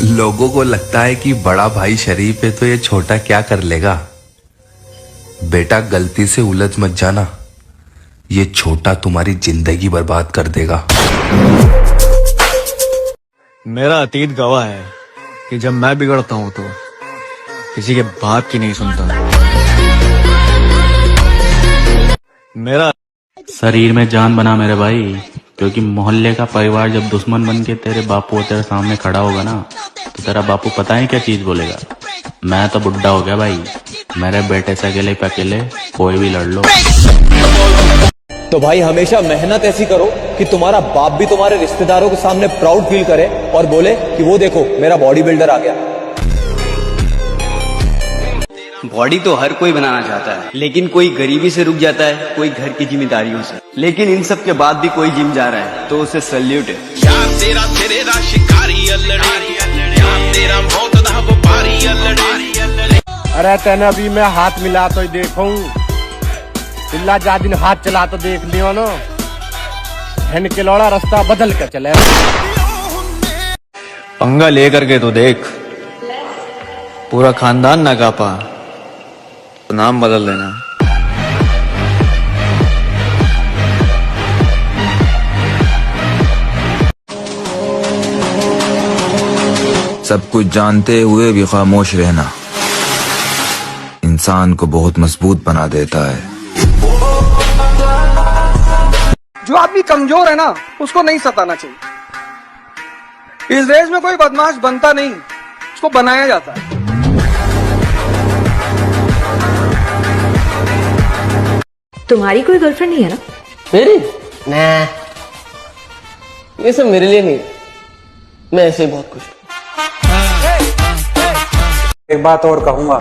लोगों को लगता है कि बड़ा भाई शरीफ है तो ये छोटा क्या कर लेगा। बेटा गलती से उलझ मत जाना, ये छोटा तुम्हारी जिंदगी बर्बाद कर देगा। मेरा अतीत गवाह है कि जब मैं बिगड़ता हूं तो किसी के बाप की नहीं सुनता। मेरा शरीर में जान बना मेरे भाई, क्योंकि मोहल्ले का परिवार जब दुश्मन बन के तेरे बापू तेरे सामने खड़ा होगा ना, तो तेरा बापू पता है क्या चीज बोलेगा। मैं तो बुढ़ा हो गया भाई, मेरे बेटे से अकेले पे अकेले कोई भी लड़ लो। तो भाई हमेशा मेहनत ऐसी करो कि तुम्हारा बाप भी तुम्हारे रिश्तेदारों के सामने प्राउड फील करे और बोले कि वो देखो मेरा बॉडी बिल्डर आ गया। बॉडी तो हर कोई बनाना चाहता है, लेकिन कोई गरीबी से रुक जाता है, कोई घर की जिम्मेदारियों से। लेकिन इन सब के बाद भी कोई जिम जा रहा है तो उसे सल्यूट है। अरे तेने अभी मैं हाथ मिला तो देखूं, पिल्ला जा दिन हाथ चला तो देख लियो ना, हेन के लौड़ा रास्ता बदल के चले। पंगा लेकर के तो देख, पूरा खानदान ना कापा तो नाम बदल देना। सब कुछ जानते हुए भी खामोश रहना इंसान को बहुत मजबूत बना देता है। जो आदमी कमजोर है ना, उसको नहीं सताना चाहिए। इस देश में कोई बदमाश बनता नहीं, उसको बनाया जाता है। तुम्हारी कोई गर्लफ्रेंड नहीं है ना? मेरी? nah, ये सब मेरे लिए नहीं, मैं ऐसे ही बहुत खुश हूँ। एक बात और कहूंगा,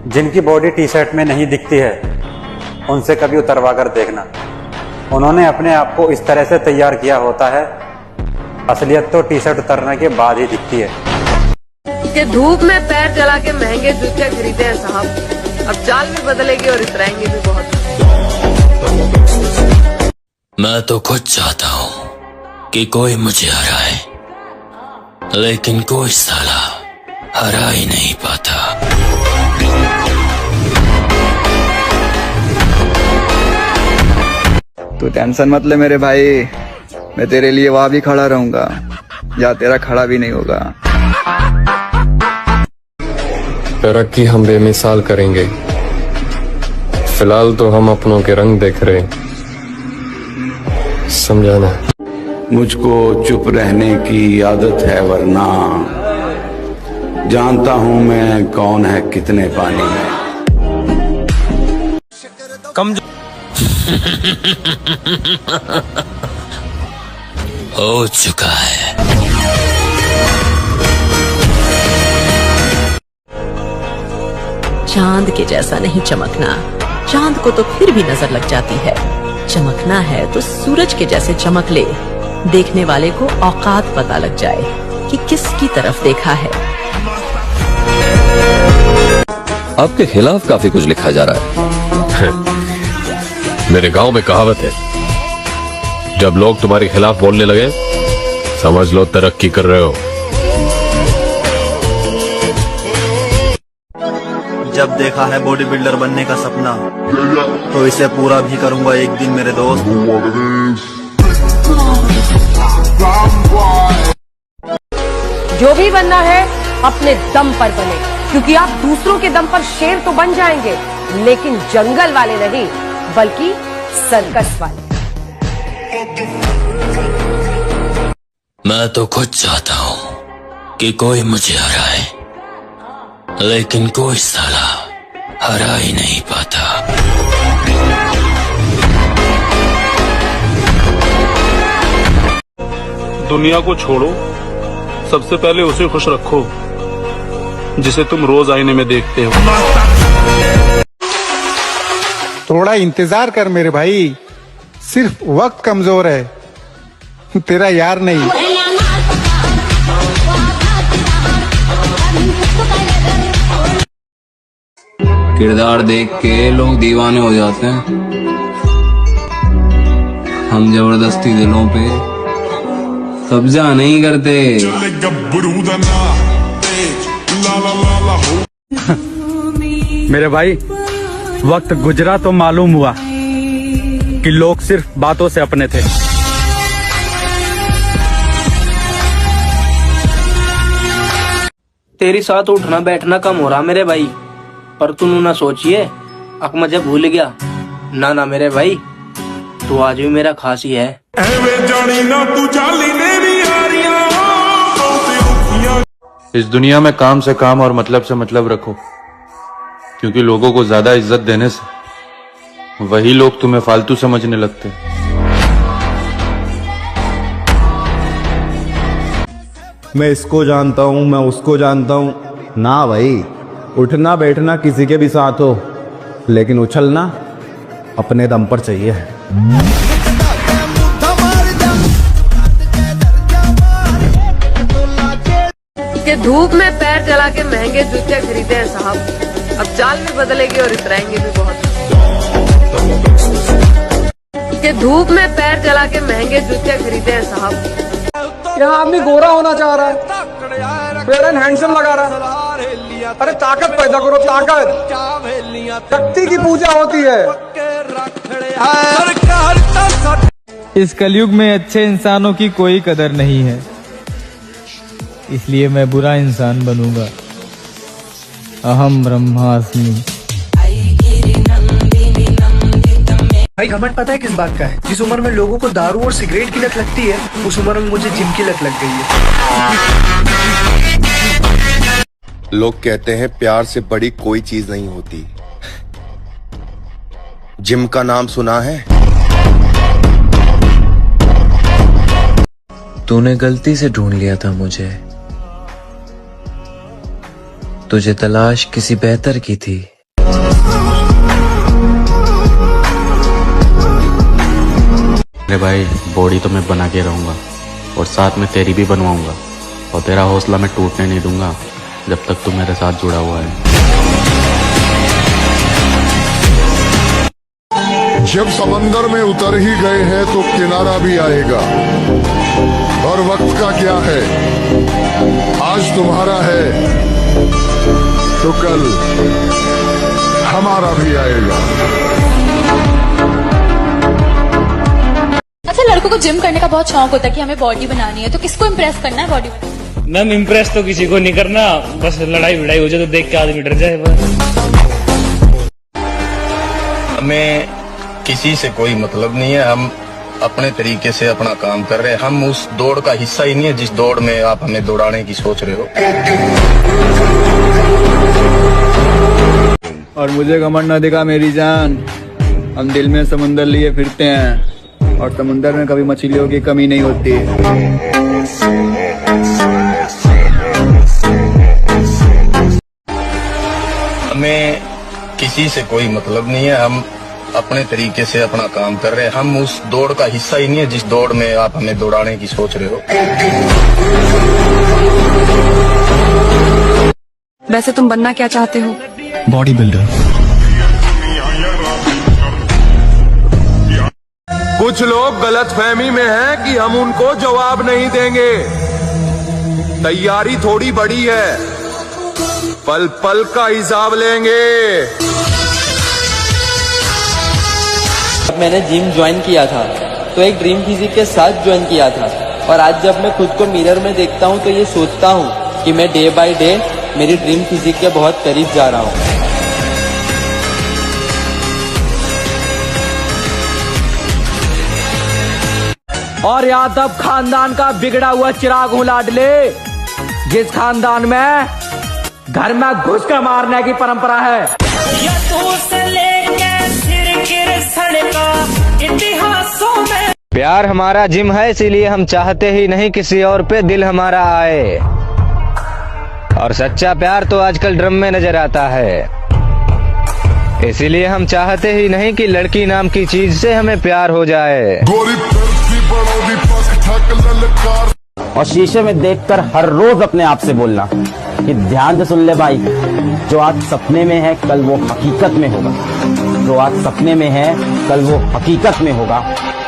जिनकी बॉडी टी शर्ट में नहीं दिखती है उनसे कभी उतरवा कर देखना। उन्होंने अपने आप को इस तरह से तैयार किया होता है, असलियत तो टी शर्ट उतरने के बाद ही दिखती है। कि धूप में पैर जला के महंगे जूते खरीदे हैं साहब, अब चाल भी बदलेगी और इतराएंगे भी बहुत। मैं तो खुद चाहता हूँ कि कोई मुझे हराए, लेकिन कोई साला हरा ही नहीं पाता। तू टेंशन मत ले मेरे भाई, मैं तेरे लिए वहां भी खड़ा रहूंगा या तेरा खड़ा भी नहीं होगा। तरक्की हम बेमिसाल करेंगे, फिलहाल तो हम अपनों के रंग देख रहे, समझाना। मुझको चुप रहने की आदत है, वरना जानता हूं मैं कौन है कितने पानी में। हो चुका है। चांद के जैसा नहीं चमकना, चांद को तो फिर भी नजर लग जाती है। चमकना है तो सूरज के जैसे चमक ले, देखने वाले को औकात पता लग जाए कि किसकी तरफ देखा है। आपके खिलाफ काफी कुछ लिखा जा रहा है। मेरे गांव में कहावत है, जब लोग तुम्हारे खिलाफ बोलने लगे समझ लो तरक्की कर रहे हो। जब देखा है बॉडी बिल्डर बनने का सपना, तो इसे पूरा भी करूंगा एक दिन मेरे दोस्त। जो भी बनना है अपने दम पर बने, क्योंकि आप दूसरों के दम पर शेर तो बन जाएंगे, लेकिन जंगल वाले नहीं, बल्कि सर्कस वाले। मैं तो खुद चाहता हूँ कि कोई मुझे हराए, लेकिन कोई साला हरा ही नहीं पाता। दुनिया को छोड़ो, सबसे पहले उसे खुश रखो जिसे तुम रोज आईने में देखते हो। थोड़ा इंतजार कर मेरे भाई, सिर्फ वक्त कमजोर है, तेरा यार नहीं। किरदार देख के लोग दीवाने हो जाते हैं, हम जबरदस्ती दिलों पे कब्जा नहीं करते। मेरे भाई, वक्त गुजरा तो मालूम हुआ कि लोग सिर्फ बातों से अपने थे। तेरी साथ उठना बैठना कम हो रहा मेरे भाई, पर तू ना सोचिए अक मुझे भूल गया। ना ना मेरे भाई, तू आज भी मेरा खास ही है। इस दुनिया में काम से काम और मतलब से मतलब रखो, क्योंकि लोगों को ज्यादा इज्जत देने से वही लोग तुम्हें फालतू समझने लगते हैं। मैं इसको जानता हूँ, मैं उसको जानता हूँ। ना भाई, उठना बैठना किसी के भी साथ हो, लेकिन उछलना अपने दम पर चाहिए। कि धूप में पैर जला के महंगे जूते खरीदे हैं साहब, अब चाल भी बदलेगी और इतराएंगे भी बहुत। कि धूप में पैर जला के महंगे जूते खरीदे हैं साहब। यहाँ आदमी गोरा होना चाह रहा है, फेयर एंड हैंडसम लगा रहा है। अरे ताकत पैदा करो, ताकत। शक्ति की पूजा होती है। इस कलयुग में अच्छे इंसानों की कोई कदर नहीं है, इसलिए मैं बुरा इंसान बनूंगा। अहम ब्रह्मास्मि। भाई घमंड पता है किस बात का है? जिस उम्र में लोगों को दारू और सिगरेट की लत लगती है, उस उम्र में मुझे जिम की लत लग गई है। लोग कहते हैं प्यार से बड़ी कोई चीज नहीं होती। जिम का नाम सुना है? तूने गलती से ढूंढ लिया था मुझे, तुझे तलाश किसी बेहतर की थी। अरे भाई, बॉडी तो मैं बना के रहूंगा और साथ में तेरी भी बनवाऊंगा, और तेरा हौसला मैं टूटने नहीं दूंगा जब तक तू मेरे साथ जुड़ा हुआ है। जब समंदर में उतर ही गए हैं तो किनारा भी आएगा, और वक्त का क्या है, आज तुम्हारा है तो कल हमारा भी आएगा। अच्छा, लड़कों को जिम करने का बहुत शौक होता है कि हमें बॉडी बनानी है, तो किसको इम्प्रेस करना है बॉडी बनाने? मैम, इम्प्रेस तो किसी को नहीं करना, बस लड़ाई भिड़ाई हो जाए तो देख के आदमी डर जाए बस। हमें किसी से कोई मतलब नहीं है, हम अपने तरीके से अपना काम कर रहे हैं। हम उस दौड़ का हिस्सा ही नहीं है जिस दौड़ में आप हमें दौड़ाने की सोच रहे हो। और मुझे घमंड न दिखा मेरी जान, हम दिल में समुंदर लिए फिरते हैं, और समुंदर में कभी मछलियों की कमी नहीं होती। हमें किसी से कोई मतलब नहीं है, हम अपने तरीके से अपना काम कर रहे हैं। हम उस दौड़ का हिस्सा ही नहीं है जिस दौड़ में आप हमें दौड़ाने की सोच रहे हो। वैसे तुम बनना क्या चाहते हो? Body builder. कुछ लोग गलतफहमी में हैं कि हम उनको जवाब नहीं देंगे। तैयारी थोड़ी बड़ी है, पल पल का हिसाब लेंगे। मैंने जिम ज्वाइन किया था तो एक ड्रीम फिजिक के साथ ज्वाइन किया था, और आज जब मैं खुद को मिरर में देखता हूँ तो ये सोचता हूँ कि मैं डे बाय डे मेरी ड्रीम फिजिक के बहुत करीब जा रहा हूँ। और यादव खानदान का बिगड़ा हुआ चिराग हूँ लाडले, जिस खानदान में घर में घुस कर मारने की परंपरा है। प्यार हमारा जिम है, इसीलिए हम चाहते ही नहीं किसी और पे दिल हमारा आए, और सच्चा प्यार तो आजकल ड्रम में नजर आता है। इसीलिए हम चाहते ही नहीं कि लड़की नाम की चीज से हमें प्यार हो जाए। और शीशे में देखकर हर रोज अपने आप से बोलना कि ध्यान से सुन ले भाई, जो आज सपने में है कल वो हकीकत में होगा, जो आज सपने में है कल वो हकीकत में होगा,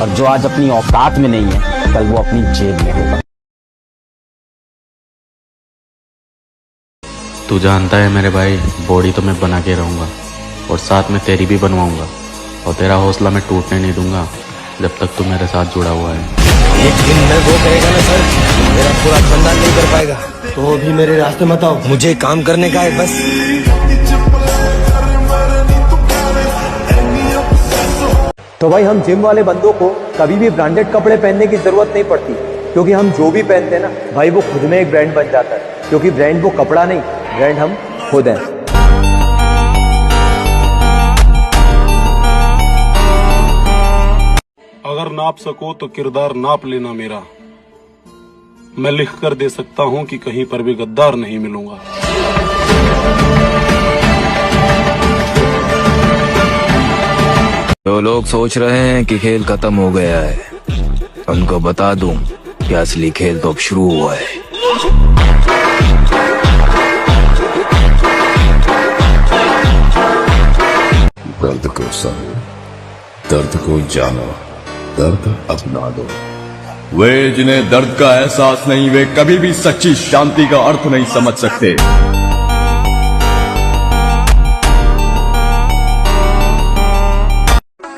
और जो आज अपनी औकात में नहीं है कल वो अपनी जेब में होगा। तू जानता है मेरे भाई, बॉडी तो मैं बना के रहूंगा और साथ में तेरी भी बनवाऊंगा, और तेरा हौसला मैं टूटने नहीं दूंगा जब तक तू मेरे साथ जुड़ा हुआ है। एक दिन मैं वो करेगा ना सर, मेरा पूरा खानदान नहीं कर पाएगा, तो भी मेरे रास्ते मत आओ, मुझे काम करने का है बस। तो भाई हम जिम वाले बंदों को कभी भी ब्रांडेड कपड़े पहनने की जरूरत नहीं पड़ती, क्योंकि हम जो भी पहनते हैं ना भाई वो खुद में एक ब्रांड बन जाता है, क्योंकि ब्रांड वो कपड़ा नहीं, ब्रांड हम खुद हैं। अगर नाप सको तो किरदार नाप लेना मेरा, मैं लिख कर दे सकता हूं कि कहीं पर भी गद्दार नहीं मिलूंगा। जो लोग सोच रहे हैं कि खेल खत्म हो गया है, उनको बता दूं कि असली खेल तो अब शुरू हुआ है। दर्द को सहो, दर्द को जानो, दर्द अपना दो। वे जिन्हें दर्द का एहसास नहीं, वे कभी भी सच्ची शांति का अर्थ नहीं समझ सकते।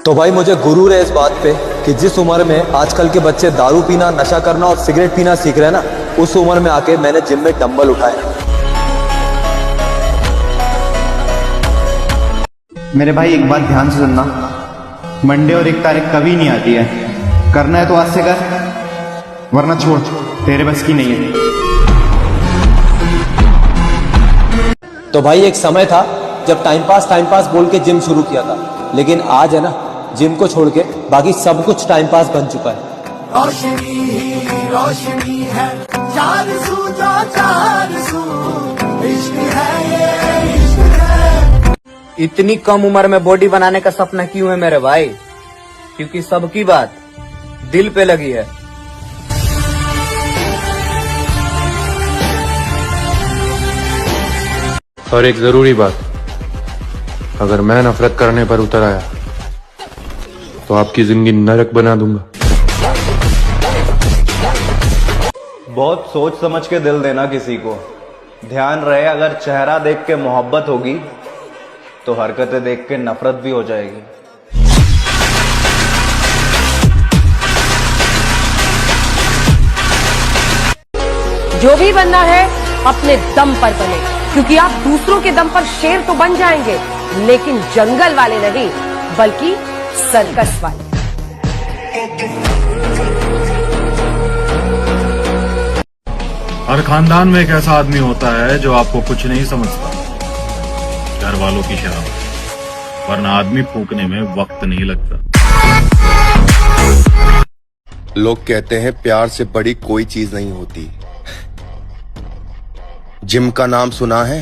तो भाई मुझे गुरूर है इस बात पे कि जिस उम्र में आजकल के बच्चे दारू पीना, नशा करना और सिगरेट पीना सीख रहे हैं ना, उस उम्र में आके मैंने जिम में डंबल उठाए। मेरे भाई एक बात ध्यान से सुनना, मंडे और 1 तारीख कभी नहीं आती है, करना है तो आज से कर, वरना छोड़, तेरे बस की नहीं है। तो भाई एक समय था जब टाइम पास बोल के जिम शुरू किया था, लेकिन आज है ना जिम को छोड़ के बाकी सब कुछ टाइम पास बन चुका है। रोशनी ही रोशनी है, चार सू, इश्क है ये इश्क है। इतनी कम उम्र में बॉडी बनाने का सपना क्यों है मेरे भाई? क्योंकि सबकी बात दिल पे लगी है। और एक जरूरी बात, अगर मैं नफरत करने पर उतर आया तो आपकी जिंदगी नरक बना दूंगा। बहुत सोच समझ के दिल देना किसी को, ध्यान रहे अगर चेहरा देख के मोहब्बत होगी तो हरकतें देख के नफरत भी हो जाएगी। जो भी बनना है अपने दम पर बने, क्योंकि आप दूसरों के दम पर शेर तो बन जाएंगे, लेकिन जंगल वाले नहीं, बल्कि सर्कस वाले। हर खानदान में एक ऐसा आदमी होता है जो आपको कुछ नहीं समझता, घर वालों की शराब, वरना आदमी फूकने में वक्त नहीं लगता। लोग कहते हैं प्यार से बड़ी कोई चीज नहीं होती। जिम का नाम सुना है?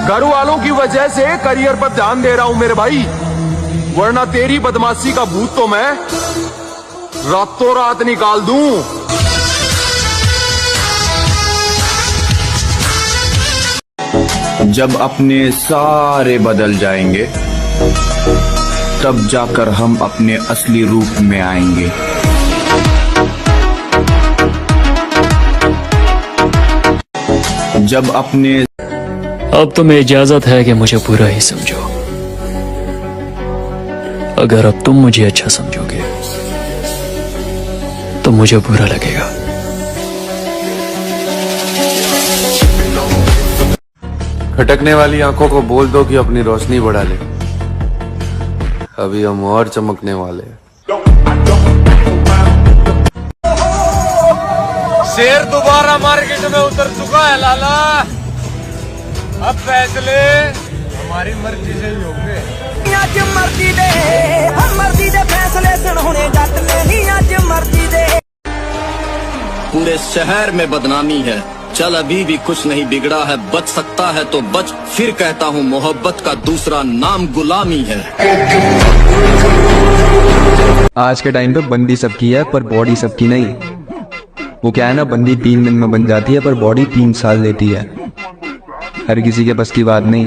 घर वालों की वजह से करियर पर ध्यान दे रहा हूं मेरे भाई, वरना तेरी बदमाशी का भूत तो मैं रातों रात निकाल दूं। जब अपने सारे बदल जाएंगे, तब जाकर हम अपने असली रूप में आएंगे। जब अपने अब तुम्हें इजाजत है कि मुझे बुरा ही समझो, अगर अब तुम मुझे अच्छा समझोगे तो मुझे बुरा लगेगा। खटकने वाली आंखों को बोल दो कि अपनी रोशनी बढ़ा ले, अभी हम और चमकने वाले हैं। शेर दोबारा मार्केट में उतर चुका है लाला, अब फैसले हमारी मर्जी से ही होंगे। आज मर्जी दे, हम मर्जी दे फैसले सुन होने जट नहीं, आज मर्जी दे। पूरे शहर में बदनामी है, चल अभी भी कुछ नहीं बिगड़ा है, बच सकता है तो बच, फिर कहता हूँ मोहब्बत का दूसरा नाम गुलामी है। आज के टाइम पे बंदी सबकी है पर बॉडी सबकी नहीं। वो क्या है ना, बंदी 3 दिन में बन जाती है पर बॉडी 3 साल लेती है। हर किसी के बस की बात नहीं।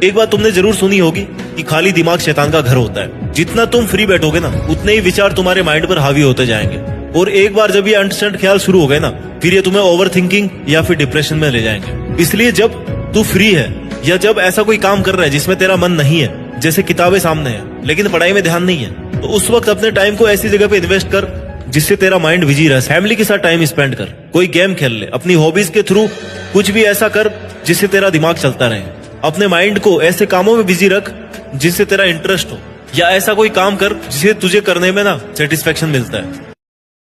एक बात तुमने जरूर सुनी होगी कि खाली दिमाग शैतान का घर होता है। जितना तुम फ्री बैठोगे ना, उतने ही विचार तुम्हारे माइंड पर हावी होते जाएंगे। और एक बार जब ये अनस्टैंड ख्याल शुरू हो गए ना, फिर ये तुम्हें ओवर थिंकिंग या फिर डिप्रेशन में ले जाएंगे। इसलिए जब तू फ्री है या जब ऐसा कोई काम कर रहा है जिसमें तेरा मन नहीं है, जैसे किताबें सामने है लेकिन पढ़ाई में ध्यान नहीं है, तो उस वक्त अपने टाइम को ऐसी जगह पे इन्वेस्ट कर जिससे तेरा माइंड बिजी रहे। फैमिली के साथ टाइम स्पेंड कर, कोई गेम खेल ले, अपनी हॉबीज के थ्रू कुछ भी ऐसा कर जिससे तेरा दिमाग चलता रहे। अपने माइंड को ऐसे कामों में बिजी रख जिससे तेरा इंटरेस्ट हो, या ऐसा कोई काम कर जिसे तुझे करने में ना सेटिस्फेक्शन मिलता है।